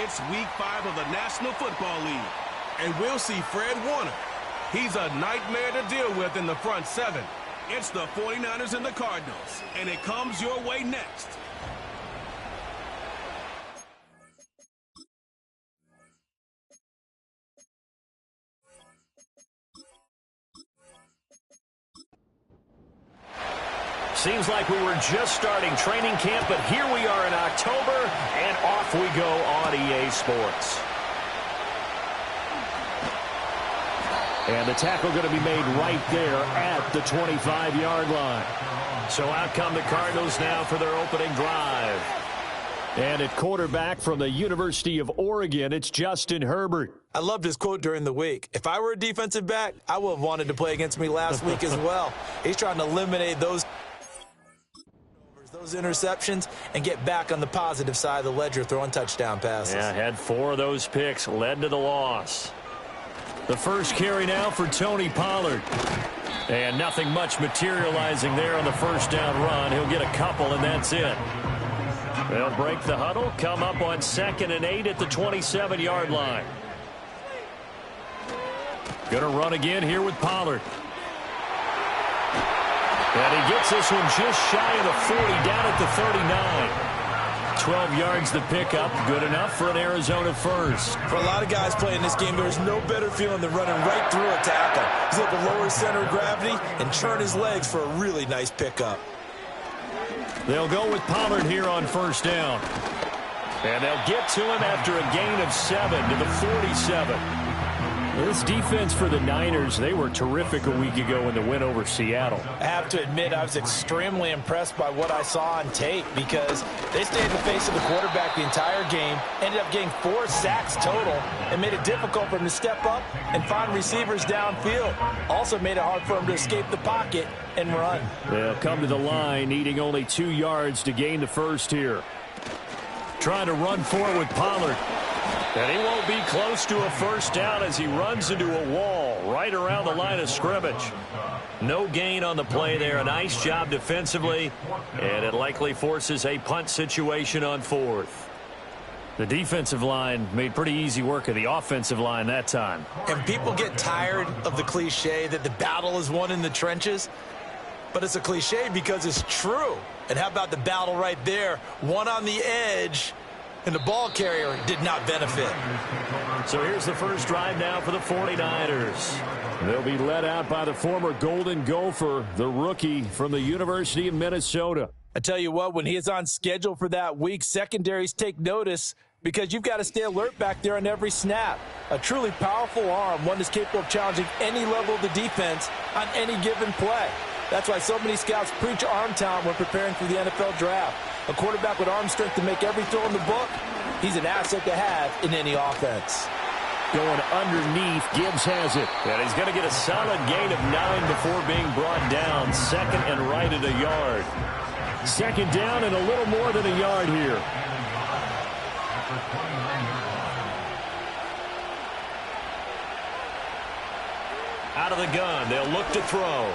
It's Week 5 of the National Football League, and we'll see Fred Warner. He's a nightmare to deal with in the front seven. It's the 49ers and the Cardinals, and it comes your way next. Seems like we were just starting training camp, but here we are in October, and off we go on EA Sports. And the tackle going to be made right there at the 25-yard line. So out come the Cardinals now for their opening drive. And at quarterback from the University of Oregon, it's Justin Herbert. I loved his quote during the week. If I were a defensive back, I would have wanted to play against me last week as well. He's trying to eliminate those interceptions and get back on the positive side of the ledger, throwing touchdown passes. Yeah, had 4 of those picks, led to the loss. The first carry now for Tony Pollard. And nothing much materializing there on the first down run. He'll get a couple, and that's it. They'll break the huddle, come up on 2nd and 8 at the 27-yard line. Gonna run again here with Pollard. And he gets this one just shy of the 40, down at the 39. 12 yards the pickup, good enough for an Arizona first. For a lot of guys playing this game, there's no better feeling than running right through a tackle. He's able to lower his center of gravity and churn his legs for a really nice pickup. They'll go with Pollard here on first down. And they'll get to him after a gain of 7 to the 47. This defense for the Niners, they were terrific a week ago in the win over Seattle. I have to admit, I was extremely impressed by what I saw on tape because they stayed in the face of the quarterback the entire game, ended up getting 4 sacks total, and made it difficult for him to step up and find receivers downfield. Also made it hard for him to escape the pocket and run. They'll come to the line, needing only 2 yards to gain the first here. Trying to run forward with Pollard. And he won't be close to a first down as he runs into a wall right around the line of scrimmage. No gain on the play there. A nice job defensively, and it likely forces a punt situation on 4th. The defensive line made pretty easy work of the offensive line that time. And people get tired of the cliche that the battle is won in the trenches. But it's a cliche because it's true. And how about the battle right there? One on the edge, and the ball carrier did not benefit. So here's the first drive now for the 49ers. They'll be led out by the former Golden Gopher, the rookie from the University of Minnesota. I tell you what, when he is on schedule for that week, secondaries take notice because you've got to stay alert back there on every snap. A truly powerful arm, one that's capable of challenging any level of the defense on any given play. That's why so many scouts preach arm talent when preparing for the NFL draft. A quarterback with arm strength to make every throw in the book, he's an asset to have in any offense. Going underneath, Gibbs has it. And he's going to get a solid gain of 9 before being brought down. 2nd and right at a yard. 2nd down and a little more than a yard here. Out of the gun, they'll look to throw.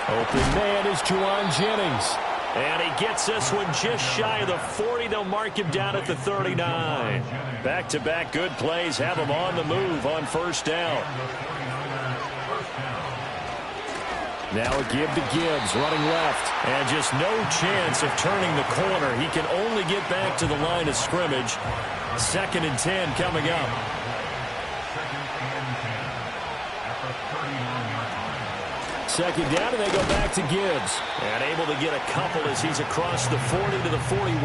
Open man is Juwan Jennings. And he gets this one just shy of the 40. They'll mark him down at the 39. Back-to-back good plays have him on the move on first down. Now a give to Gibbs, running left. And just no chance of turning the corner. He can only get back to the line of scrimmage. 2nd and 10 coming up. Second down, and they go back to Gibbs. And able to get a couple as he's across the 40 to the 41.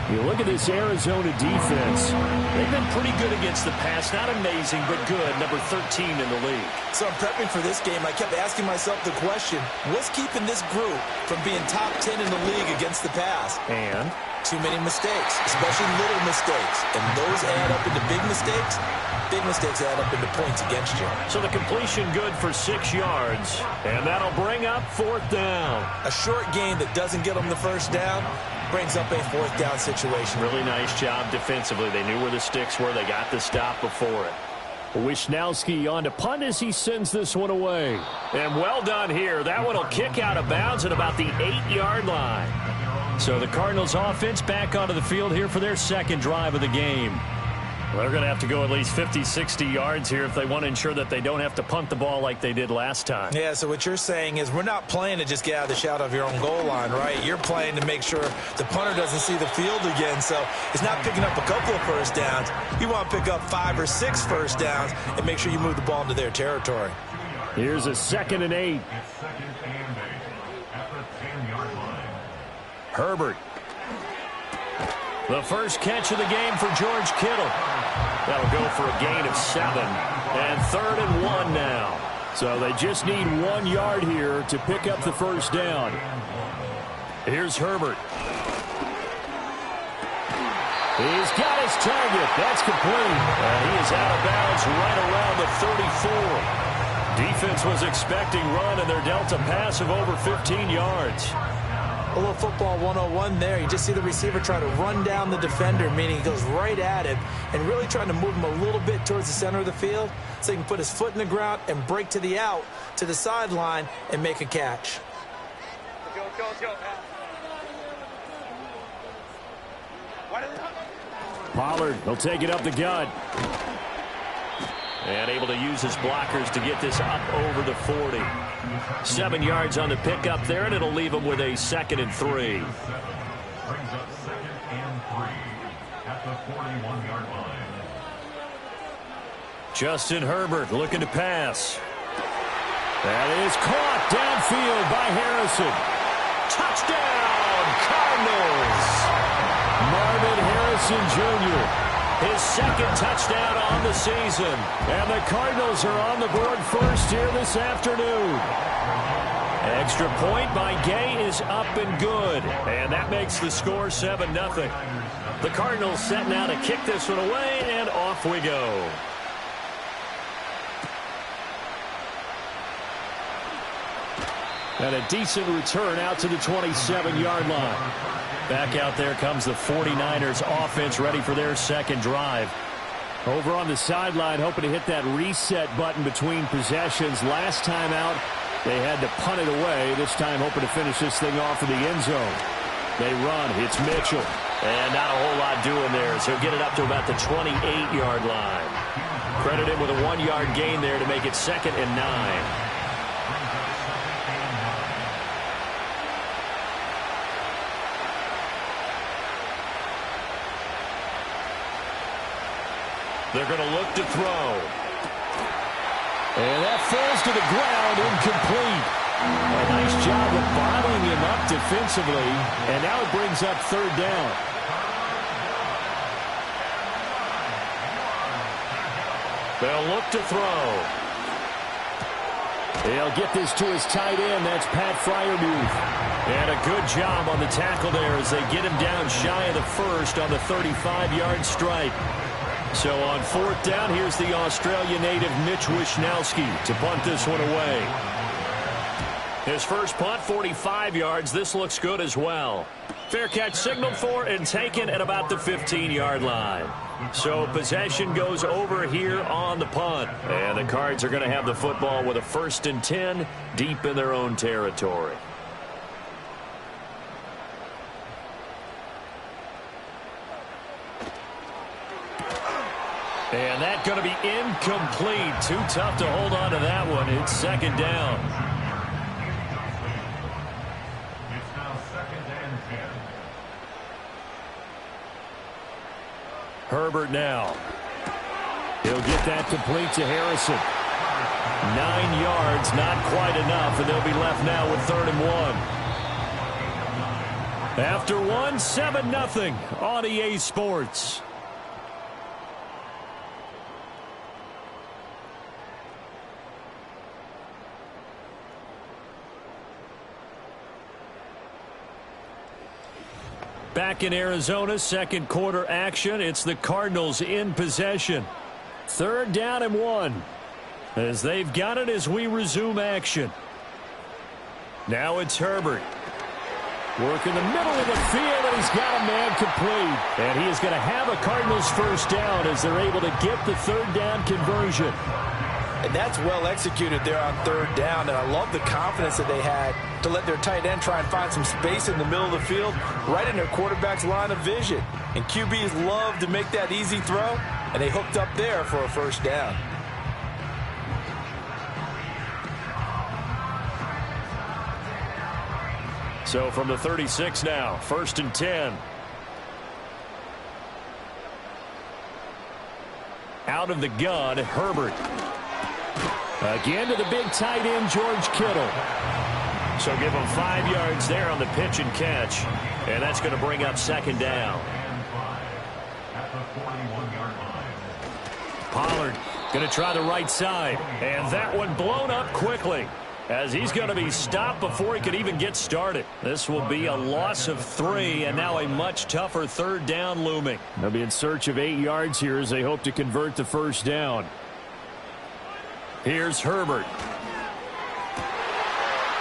You look at this Arizona defense. They've been pretty good against the pass. Not amazing, but good. Number 13 in the league. So I'm prepping for this game. I kept asking myself the question, what's keeping this group from being top 10 in the league against the pass? And? Too many mistakes, especially little mistakes. And those add up into big mistakes. Big mistakes add up into points against you. So the completion good for 6 yards. And that'll bring up 4th down. A short gain that doesn't get them the first down brings up a 4th down situation. Really nice job defensively. They knew where the sticks were. They got the stop before it. Wisnowski on to punt as he sends this one away. And well done here. That one will kick out of bounds at about the 8-yard line. So the Cardinals offense back onto the field here for their second drive of the game. They're going to have to go at least 50, 60 yards here if they want to ensure that they don't have to punt the ball like they did last time. Yeah, so what you're saying is we're not playing to just get out of the shadow of your own goal line, right? You're playing to make sure the punter doesn't see the field again. So it's not picking up a couple of first downs. You want to pick up 5 or 6 first downs and make sure you move the ball into their territory. Here's a 2nd and 8. Herbert. The first catch of the game for George Kittle. That'll go for a gain of 7. And 3rd and 1 now. So they just need 1 yard here to pick up the first down. Here's Herbert. He's got his target. That's complete. And he is out of bounds right around the 34. Defense was expecting run, and they're dealt a pass of over 15 yards. A little football 101 there. You just see the receiver try to run down the defender, meaning he goes right at him and really trying to move him a little bit towards the center of the field so he can put his foot in the ground and break to the out, to the sideline, and make a catch. Pollard will take it up the gut. And able to use his blockers to get this up over the 40. 7 yards on the pickup there, and it'll leave him with a 2nd and 3. Brings up 2nd and 3 at the 41-yard line. Justin Herbert looking to pass. That is caught downfield by Harrison. Touchdown, Cardinals! Marvin Harrison Jr., his 2nd touchdown on the season. And the Cardinals are on the board first here this afternoon. Extra point by Gay is up and good. And that makes the score 7-0. The Cardinals set now to kick this one away, and off we go. And a decent return out to the 27-yard line. Back out there comes the 49ers offense ready for their second drive. Over on the sideline, hoping to hit that reset button between possessions. Last time out, they had to punt it away. This time hoping to finish this thing off in the end zone. They run. It's Mitchell. And not a whole lot doing there. So get it up to about the 28-yard line. Credit him with a 1-yard gain there to make it 2nd and 9. They're going to look to throw. And that falls to the ground, incomplete. A nice job of bottling him up defensively. And now it brings up 3rd down. They'll look to throw. They'll get this to his tight end. That's Pat Freiermuth. And a good job on the tackle there as they get him down shy of the 1st on the 35-yard strike. So on 4th down, here's the Australia native Mitch Wishnowsky to punt this one away. His first punt, 45 yards. This looks good as well. Fair catch signaled for and taken at about the 15-yard line. So possession goes over here on the punt. And the Cards are going to have the football with a 1st and 10 deep in their own territory. And that's going to be incomplete. Too tough to hold on to that one. It's 2nd down. It's now 2nd and 10. Herbert now. He'll get that complete to Harrison. 9 yards, not quite enough, and they'll be left now with 3rd and 1. After one, 7-0 on EA Sports. Back in Arizona, 2nd quarter action. It's the Cardinals in possession. 3rd down and 1. As they've got it as we resume action. Now it's Herbert. Work in the middle of the field, and he's got a man complete. And he is going to have a Cardinals 1st down as they're able to get the 3rd down conversion. And that's well executed there on third down. And I love the confidence that they had to let their tight end try and find some space in the middle of the field, right in their quarterback's line of vision. And QBs love to make that easy throw, and they hooked up there for a first down. So from the 36 now, 1st and 10. Out of the gun, Herbert. Again to the big tight end, George Kittle. So give him 5 yards there on the pitch and catch. And that's going to bring up 2nd down. Pollard going to try the right side. And that one blown up quickly, as he's going to be stopped before he could even get started. This will be a loss of 3, and now a much tougher 3rd down looming. They'll be in search of 8 yards here as they hope to convert the first down. Here's Herbert.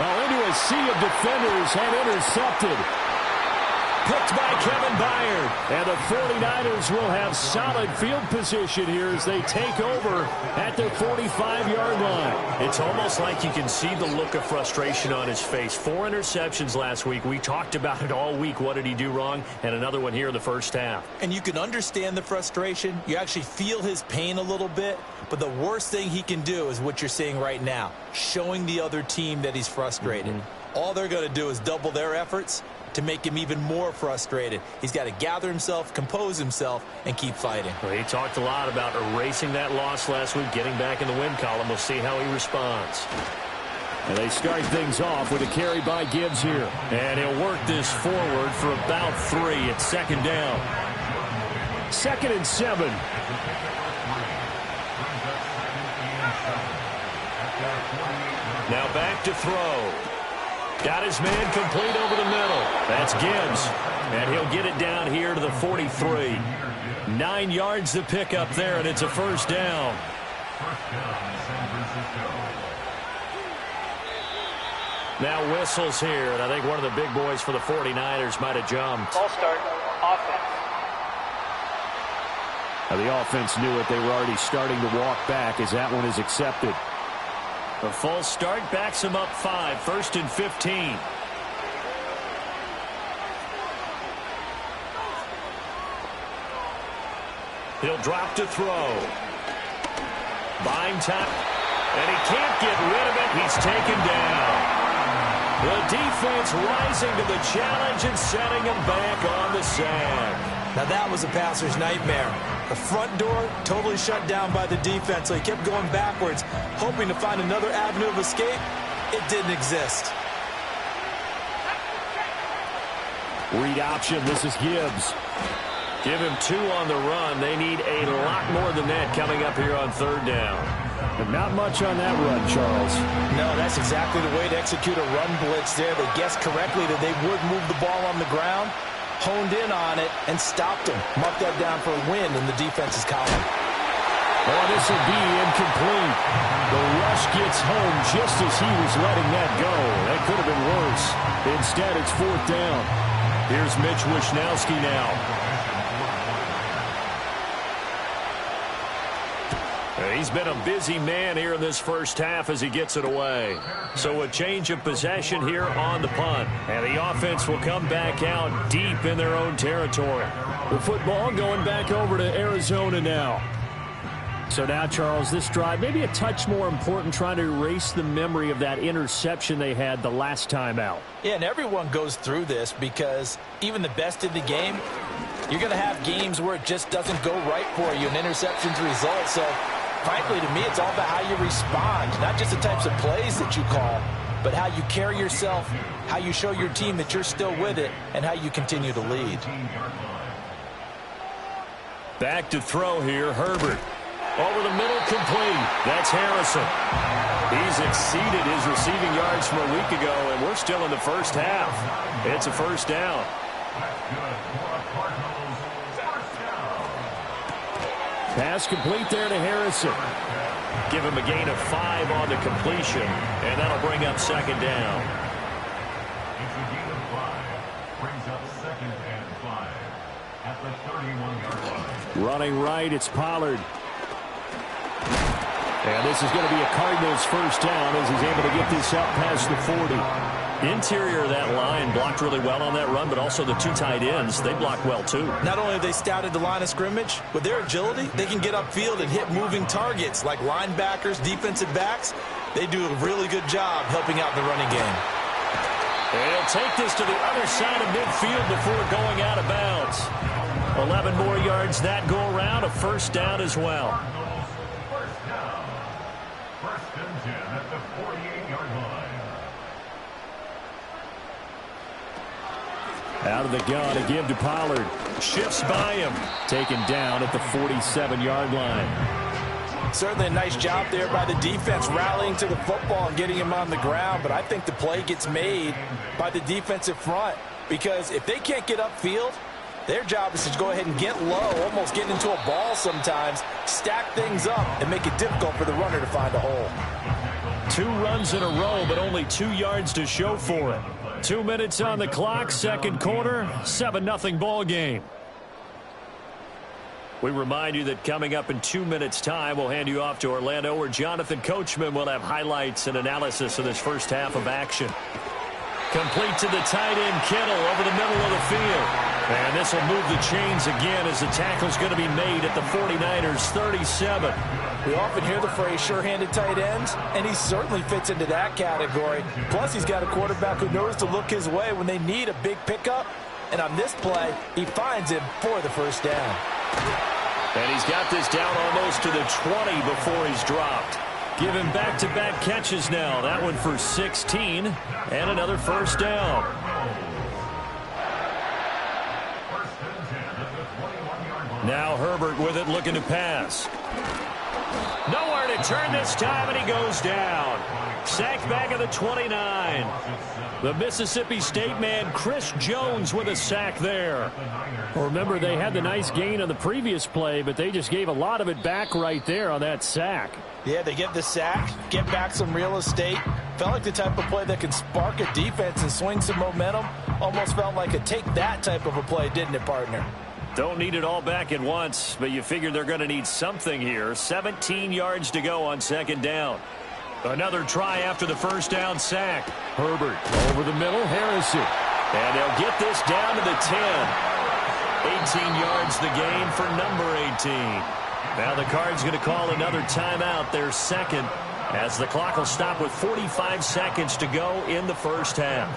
Into a sea of defenders and intercepted. Picked by Kevin Byard. And the 49ers will have solid field position here as they take over at their 45-yard line. It's almost like you can see the look of frustration on his face. 4 interceptions last week. We talked about it all week. What did he do wrong? And another one here in the first half. And you can understand the frustration. You actually feel his pain a little bit. But the worst thing he can do is what you're seeing right now, showing the other team that he's frustrated. All they're going to do is double their efforts to make him even more frustrated. He's got to gather himself, compose himself, and keep fighting. Well, he talked a lot about erasing that loss last week, getting back in the win column. We'll see how he responds. And they start things off with a carry by Gibbs here. And he'll work this forward for about 3. It's 2nd down. 2nd and 7. Now back to throw. Got his man complete over the middle. That's Gibbs. And he'll get it down here to the 43. 9 yards to pick up there, and it's a first down. Now whistles here, and I think one of the big boys for the 49ers might have jumped. Ball start, offense. Now the offense knew it. They were already starting to walk back as that one is accepted. A false start backs him up 5. 1st and 15. He'll drop to throw. Buying time. And he can't get rid of it. He's taken down. The defense rising to the challenge and setting him back on the sack. Now that was a passer's nightmare. The front door totally shut down by the defense, so he kept going backwards, hoping to find another avenue of escape. It didn't exist. Read option. This is Gibbs. Give him 2 on the run. They need a lot more than that coming up here on 3rd down. But not much on that run, Charles. No, that's exactly the way to execute a run blitz there. They guessed correctly that they would move the ball on the ground, honed in on it, and stopped him. Mark that down for a win in the defense's column. Oh, this will be incomplete. The rush gets home just as he was letting that go. That could have been worse. Instead, it's 4th down. Here's Mitch Wishnowski now. He's been a busy man here in this first half as he gets it away. So a change of possession here on the punt. And the offense will come back out deep in their own territory. The football going back over to Arizona now. So now, Charles, this drive maybe a touch more important, trying to erase the memory of that interception they had the last time out. Yeah, and everyone goes through this because even the best in the game, you're going to have games where it just doesn't go right for you, and interceptions result. So frankly, to me, it's all about how you respond, not just the types of plays that you call, but how you carry yourself, how you show your team that you're still with it, and how you continue to lead. Back to throw here, Herbert. Over the middle, complete. That's Harrison. He's exceeded his receiving yards from a week ago, and we're still in the first half. It's a first down. Pass complete there to Harrison. Give him a gain of 5 on the completion, and that'll bring up 2nd down. It's a gain of 5. Brings up 2nd and 5 at the 31-yard line. Running right, it's Pollard. And this is going to be a Cardinals first down as he's able to get this out past the 40. Interior of that line blocked really well on that run, but also the two tight ends, they blocked well too. Not only have they scouted the line of scrimmage, with their agility, they can get upfield and hit moving targets like linebackers, defensive backs. They do a really good job helping out the running game. And he'll take this to the other side of midfield before going out of bounds. 11 more yards that go around, a first down as well. First down. First and 10 at the 48-yard line. Out of the gun, a give to Pollard. Shifts by him. Taken down at the 47-yard line. Certainly a nice job there by the defense rallying to the football and getting him on the ground, but I think the play gets made by the defensive front because if they can't get upfield, their job is to go ahead and get low, almost get into a ball sometimes, stack things up, and make it difficult for the runner to find a hole. 2 runs in a row, but only 2 yards to show for it. 2 minutes on the clock, second quarter, 7-0 ball game. We remind you that coming up in 2 minutes' time, we'll hand you off to Orlando, where Jonathan Coachman will have highlights and analysis of this first half of action. Complete to the tight end, Kittle, over the middle of the field. And this will move the chains again as the tackle's going to be made at the 49ers' 37. We often hear the phrase sure-handed tight ends, and he certainly fits into that category. Plus, he's got a quarterback who knows to look his way when they need a big pickup. And on this play, he finds him for the first down. And he's got this down almost to the 20 before he's dropped. Give him back-to-back catches now. That one for 16 and another first down. Now Herbert with it, looking to pass. Nowhere to turn this time, and he goes down. Sacked back at the 29. The Mississippi State man, Chris Jones, with a sack there. Well, remember, they had the nice gain on the previous play, but they just gave a lot of it back right there on that sack. Yeah, they get the sack, get back some real estate. Felt like the type of play that can spark a defense and swing some momentum. Almost felt like a take-that type of a play, didn't it, partner? Don't need it all back at once, but you figure they're going to need something here. 17 yards to go on second down. Another try after the first down sack. Herbert over the middle, Harrison. And they'll get this down to the 10. 18 yards the gain for number 18. Now the Cards going to call another timeout, their second, as the clock will stop with 45 seconds to go in the first half.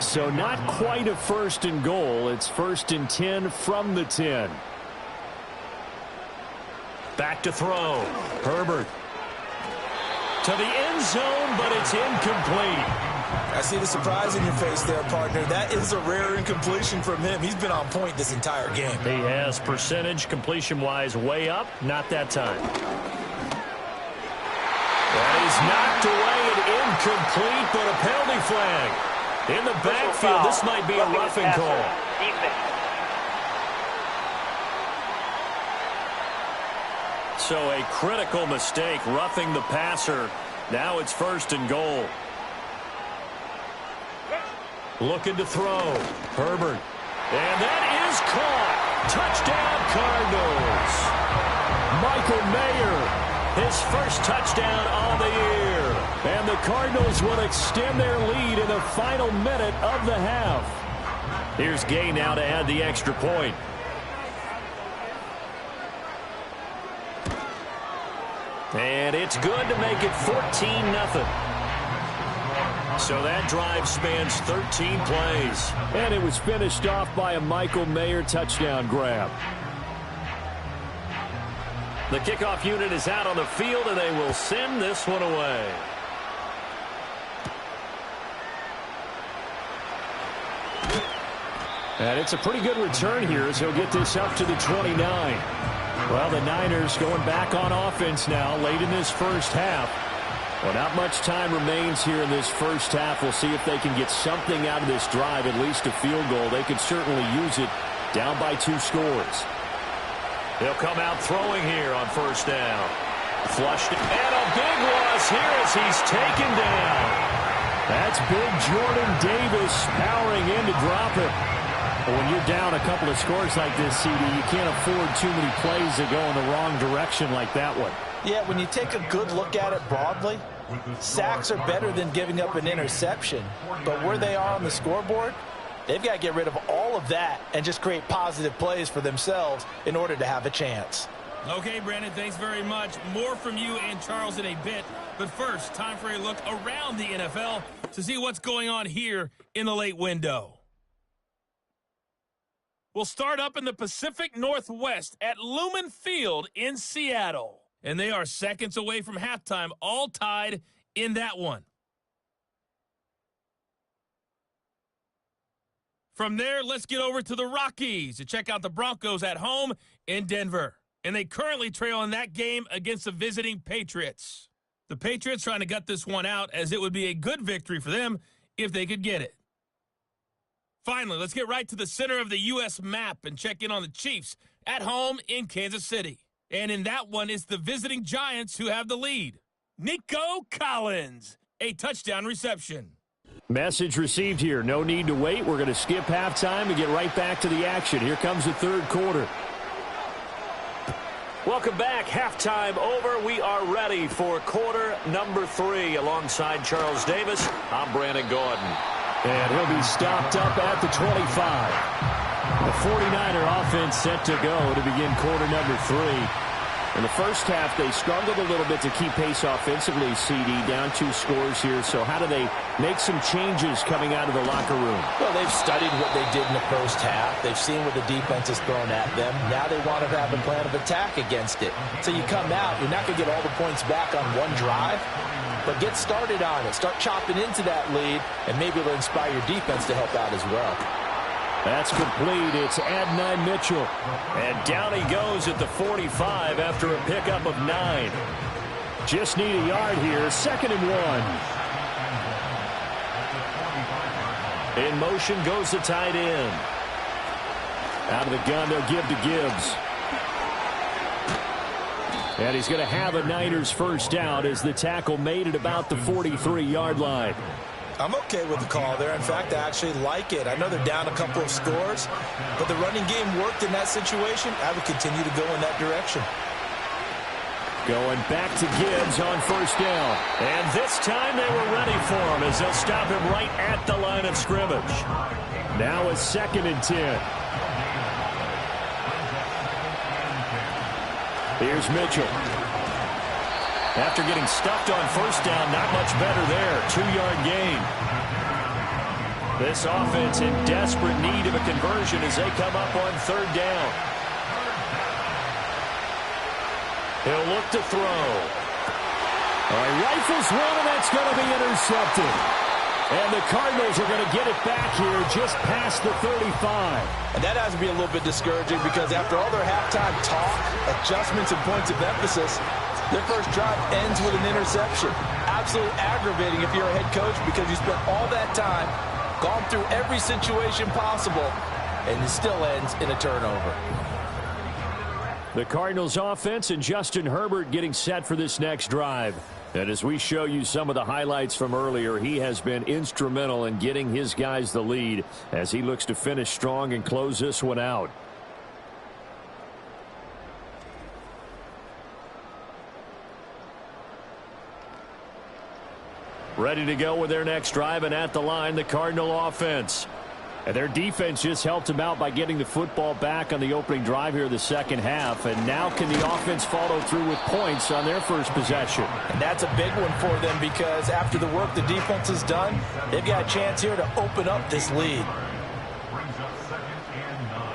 So not quite a first and goal. It's first and 10 from the 10. Back to throw. Herbert to the end zone, but it's incomplete. I see the surprise in your face there, partner. That is a rare incompletion from him. He's been on point this entire game. He has percentage completion-wise way up. Not that time. That is knocked away and incomplete, but a penalty flag. In the backfield, this might be a roughing call. So a critical mistake, roughing the passer. Now it's first and goal. Looking to throw. Herbert. And that is caught. Touchdown, Cardinals. Michael Mayer, his first touchdown on the year. And the Cardinals will extend their lead in the final minute of the half. Here's Gay now to add the extra point. And it's good to make it 14-0. So that drive spans 13 plays. And it was finished off by a Michael Mayer touchdown grab. The kickoff unit is out on the field, and they will send this one away. And it's a pretty good return here as he'll get this up to the 29. Well, the Niners going back on offense now late in this first half. Well, not much time remains here in this first half. We'll see if they can get something out of this drive, at least a field goal. They could certainly use it down by 2 scores. They'll come out throwing here on first down. Flushed it, and a big loss here as he's taken down. That's big Jordan Davis powering in to drop it. When you're down a couple of scores like this, CD, you can't afford too many plays that go in the wrong direction like that one. Yeah, when you take a good look at it broadly, sacks are better than giving up an interception. But where they are on the scoreboard, they've got to get rid of all of that and just create positive plays for themselves in order to have a chance. Okay, Brandon, thanks very much. More from you and Charles in a bit. But first, time for a look around the NFL to see what's going on here in the late window. We'll start up in the Pacific Northwest at Lumen Field in Seattle. And they are seconds away from halftime, all tied in that one. From there, let's get over to the Rockies to check out the Broncos at home in Denver. And they currently trail in that game against the visiting Patriots. The Patriots trying to gut this one out, as it would be a good victory for them if they could get it. Finally, let's get right to the center of the U.S. map and check in on the Chiefs at home in Kansas City. And in that one, it's the visiting Giants who have the lead. Nico Collins, a touchdown reception. Message received here. No need to wait. We're going to skip halftime and get right back to the action. Here comes the third quarter. Welcome back. Halftime over. We are ready for quarter number 3. Alongside Charles Davis, I'm Brandon Gordon. And he'll be stopped up at the 25. The 49er offense set to go to begin quarter number 3. In the first half, they struggled a little bit to keep pace offensively, CD, down 2 scores here. So how do they make some changes coming out of the locker room? Well, they've studied what they did in the first half. They've seen what the defense has thrown at them. Now they want to have a plan of attack against it. So you come out, you're not going to get all the points back on one drive, but get started on it. Start chopping into that lead, and maybe it'll inspire your defense to help out as well. That's complete. It's Adonai Mitchell. And down he goes at the 45 after a pickup of 9. Just need a yard here. 2nd and 1. In motion goes the tight end. Out of the gun, they'll give to Gibbs. And he's going to have a Niners first down as the tackle made at about the 43-yard line. I'm okay with the call there. In fact, I actually like it. I know they're down a couple of scores, but the running game worked in that situation. I would continue to go in that direction. Going back to Gibbs on first down. And this time they were ready for him as they'll stop him right at the line of scrimmage. Now it's 2nd and 10. Here's Mitchell. After getting stuffed on first down, not much better there. 2-yard gain. This offense in desperate need of a conversion as they come up on 3rd down. He'll look to throw. Rifles one, and that's going to be intercepted. And the Cardinals are going to get it back here just past the 35. And that has to be a little bit discouraging because after all their halftime talk, adjustments, and points of emphasis, their first drive ends with an interception. Absolutely aggravating if you're a head coach because you spent all that time, gone through every situation possible, and it still ends in a turnover. The Cardinals offense and Justin Herbert getting set for this next drive. And as we show you some of the highlights from earlier, he has been instrumental in getting his guys the lead as he looks to finish strong and close this one out. Ready to go with their next drive, and at the line, the Cardinal offense. And their defense just helped them out by getting the football back on the opening drive here in the second half. And now can the offense follow through with points on their first possession? And that's a big one for them because after the work the defense has done, they've got a chance here to open up this lead. Brings up 2nd and 9.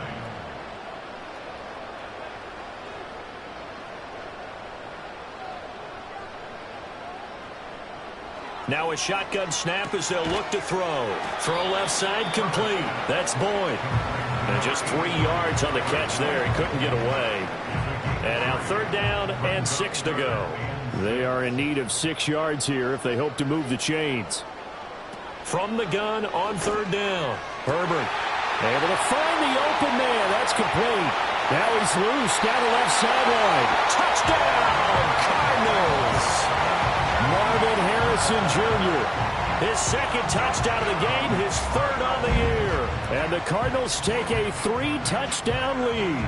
Now a shotgun snap as they'll look to throw. Throw left side complete. That's Boyd. And just 3 yards on the catch there. He couldn't get away. And now 3rd down and 6 to go. They are in need of 6 yards here if they hope to move the chains. From the gun on 3rd down. Herbert able to find the open man. That's complete. Now he's loose down the left sideline. Touchdown, Cardinals. Marvin Harrison Jr. His 2nd touchdown of the game, his 3rd on the year. And the Cardinals take a 3-touchdown lead.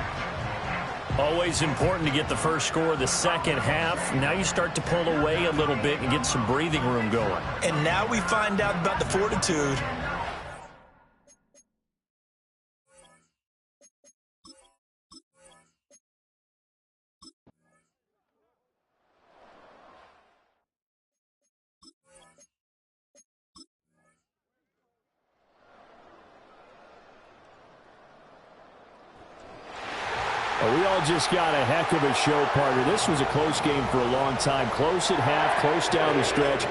Always important to get the first score of the second half. Now you start to pull away a little bit and get some breathing room going. And now we find out about the fortitude. Well, we all just got a heck of a show, partner. This was a close game for a long time. Close at half, close down the stretch.